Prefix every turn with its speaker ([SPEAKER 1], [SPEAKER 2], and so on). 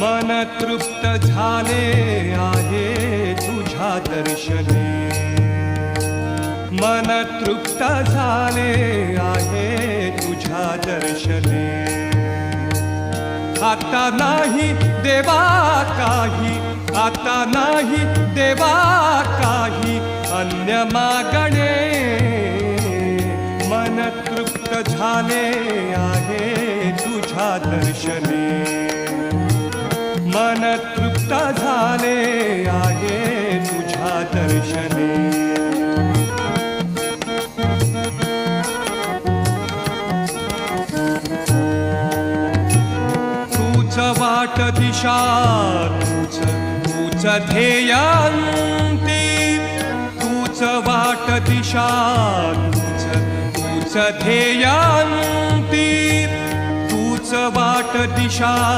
[SPEAKER 1] मन तृप्त झाले आहे तुझ्या दर्शने, मन तृप्त झाले आहे तुझ्या दर्शने. आता नाही देवा काही, आता नाही देवा काही अन्य मागणे. मन तृप्त झाले आहे तुझ्या दर्शने, मन तृप्त झाले आहे तुझ्या दर्शने. तूच वाट दिशा, तूच ध्येयांती, तूच वाट दिशा, तूच ध्येयांती, तूच वाट दिशा.